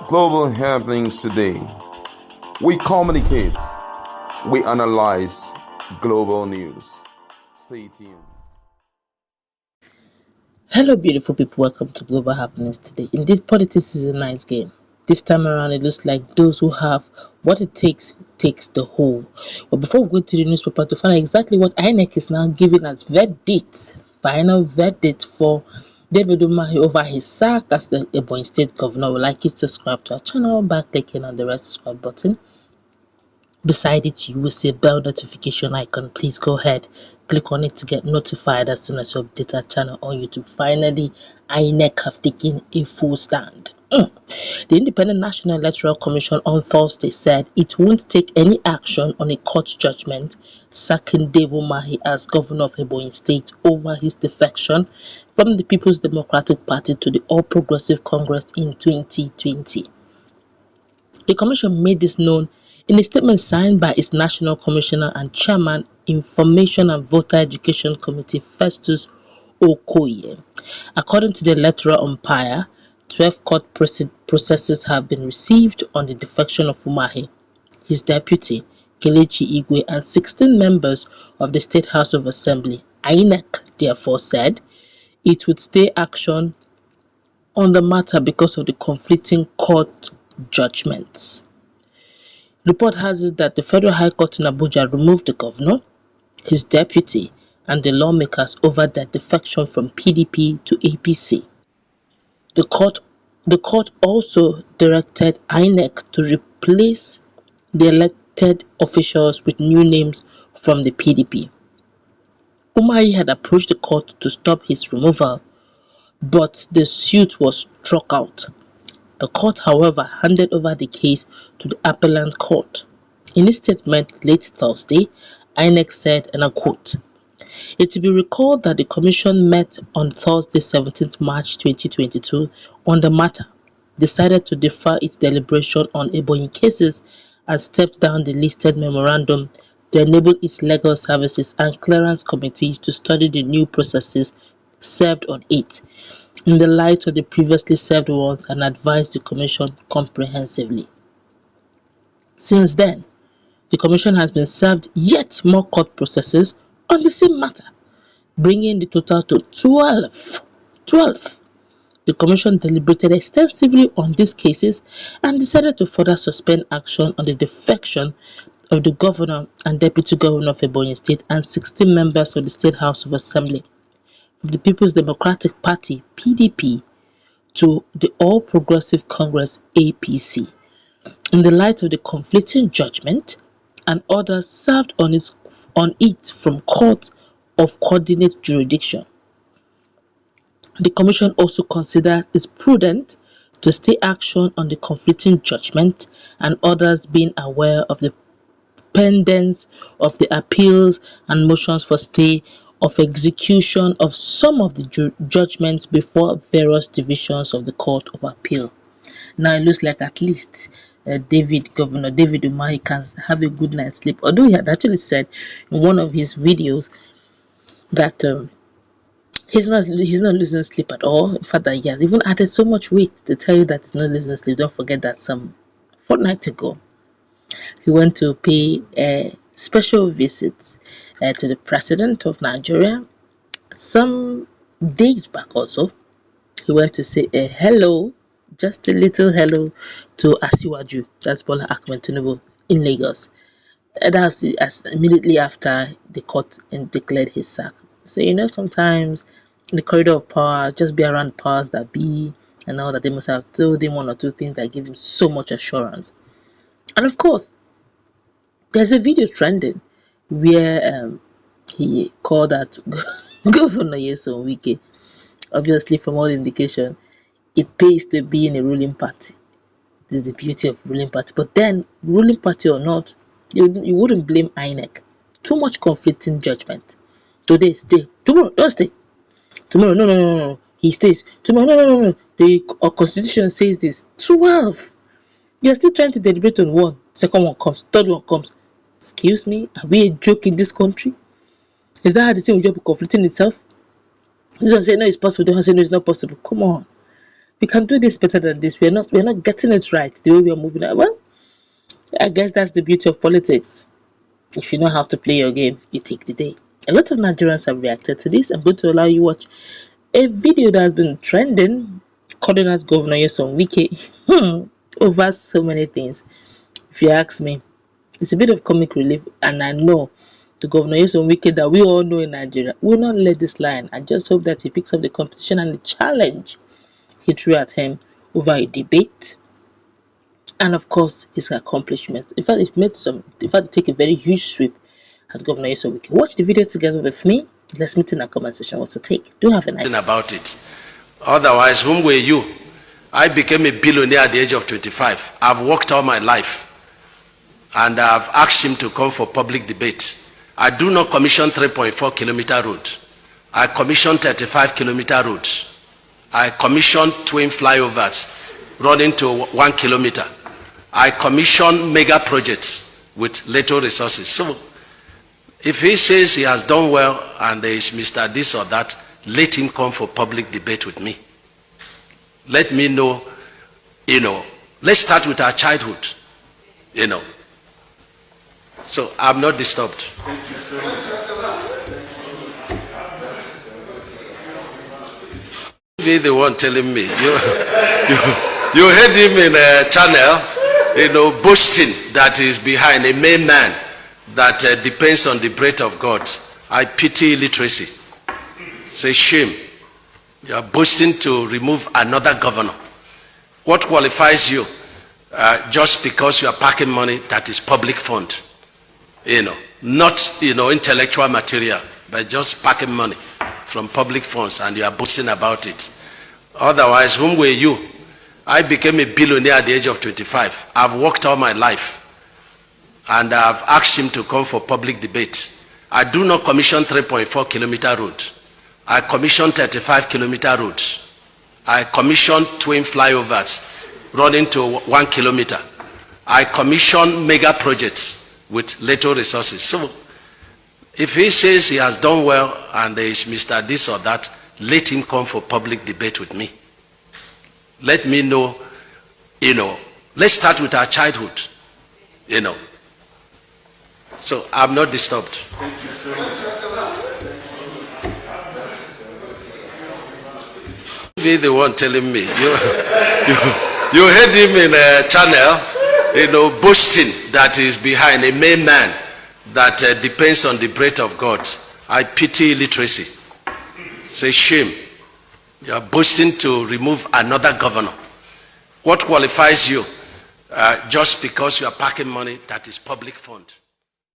Global happenings today. We communicate, we analyze global news. Stay tuned. Hello, beautiful people. Welcome to Global Happenings today. Indeed, politics is a nice game. This time around, it looks like those who have what it takes the whole. But before we go to the newspaper to find out exactly what INEC is now giving as verdict, final verdict for David Umahi over his sack as the Ebonyi State Governor, we'd like you to subscribe to our channel by clicking on the red subscribe button. Beside it, you will see a bell notification icon. Please go ahead, click on it to get notified as soon as you update our channel on YouTube. Finally, INEC have taken a full stand. The Independent National Electoral Commission on Thursday said it won't take any action on a court judgment sacking Dave Umahi as governor of Ebonyi State over his defection from the People's Democratic Party to the All Progressive Congress in 2020. The commission made this known in a statement signed by its National Commissioner and Chairman, Information and Voter Education Committee, Festus Okoye. According to the electoral umpire, 12 court processes have been received on the defection of Umahi, his deputy, Kelechi Igwe, and 16 members of the State House of Assembly. INEC therefore said it would stay action on the matter because of the conflicting court judgments. Report has it that the Federal High Court in Abuja removed the governor, his deputy, and the lawmakers over their defection from PDP to APC. The court also directed INEC to replace the elected officials with new names from the PDP. Umahi had approached the court to stop his removal, but the suit was struck out. The court, however, handed over the case to the appellant court. In a statement late Thursday, INEC said, and I quote, "It will be recalled that the commission met on Thursday, 17th March 2022 on the matter, decided to defer its deliberation on Ebonyi cases and stepped down the listed memorandum to enable its legal services and clearance committees to study the new processes served on it in the light of the previously served ones and advise the Commission comprehensively." Since then, the Commission has been served yet more court processes on the same matter, bringing the total to 12. The Commission deliberated extensively on these cases and decided to further suspend action on the defection of the Governor and Deputy Governor of Ebonyi State and 16 members of the State House of Assembly from the People's Democratic Party (PDP) to the All Progressive Congress (APC), in the light of the conflicting judgment and orders served on it from court of coordinate jurisdiction. The Commission also considers it prudent to stay action on the conflicting judgment and orders, being aware of the pendence of the appeals and motions for stay of execution of some of the judgments before various divisions of the Court of Appeal. Now it looks like at least Governor David Umahi can have a good night's sleep, although he had actually said in one of his videos that he's not losing sleep at all. In fact, that he has even added so much weight to tell you that he's not losing sleep. Don't forget that some fortnight ago he went to pay a special visit to the President of Nigeria. Some days back also, he went to say a hello, just a little hello, to Asiwaju, that's Bola Ahmed Tinubu, in Lagos. That's as immediately after the court declared his sack. So sometimes in the corridor of power, just be around powers that be, and all that, they must have told him one or two things that give him so much assurance. And of course, there's a video trending where he called out Governor Nyesom Wike. Obviously, from all indication, it pays to be in a ruling party. This is the beauty of ruling party. But then, ruling party or not, you wouldn't blame INEC. Too much conflicting judgment. Today, stay. Tomorrow, don't stay. Tomorrow, no. He stays. Tomorrow, no. The constitution says this. 12. You're still trying to deliberate on one. Second one comes. Third one comes. Excuse me? Are we a joke in this country? Is that how the thing will just be conflicting itself? This one say no, it's possible. The one say no, it's not possible. Come on. We can do this better than this. We're not getting it right the way we are moving. Well, I guess that's the beauty of politics. If you know how to play your game, you take the day. A lot of Nigerians have reacted to this. I'm going to allow you watch a video that has been trending, calling out Governor Nyesom Wike over so many things. If you ask me, it's a bit of comic relief, and I know the Governor Nyesom Wike that we all know in Nigeria will not let this line. I just hope that he picks up the competition and the challenge he threw at him over a debate, and of course his accomplishments. In fact, it take a very huge sweep at Governor Nyesom Wike. Watch the video together with me. Let's meet in the comment section. What's to take? Do have a nice about it. Otherwise, whom were you? I became a billionaire at the age of 25. I've worked all my life, and I've asked him to come for public debate. I do not commission 3.4-kilometer road. I commission 35-kilometer roads. I commission twin flyovers running to 1 kilometer. I commission mega projects with little resources. So if he says he has done well and there is Mr. this or that, let him come for public debate with me. Let me know, let's start with our childhood, So I'm not disturbed. Thank you so much. Be the one telling me. You heard him in a channel, boasting that is behind a main man that depends on the breath of God. I pity illiteracy. Say shame. You are boasting to remove another governor. What qualifies you? Just because you are packing money that is public fund. Not intellectual material, but just packing money from public funds, and you are boasting about it. Otherwise, whom were you? I became a billionaire at the age of 25. I've worked all my life, and I've asked him to come for public debate. I do not commission 3.4-kilometer road. I commission 35-kilometer roads. I commission twin flyovers running to 1 kilometer. I commission mega projects with little resources. So if he says he has done well and there is Mr. this or that, let him come for public debate with me. Let me know, let's start with our childhood, So I'm not disturbed. Thank you so much. Be the one telling me. You heard him in a channel, boasting that is behind a main man that depends on the breath of God. I pity illiteracy. Say shame. You are boasting to remove another governor. What qualifies you? Just because you are packing money that is public fund.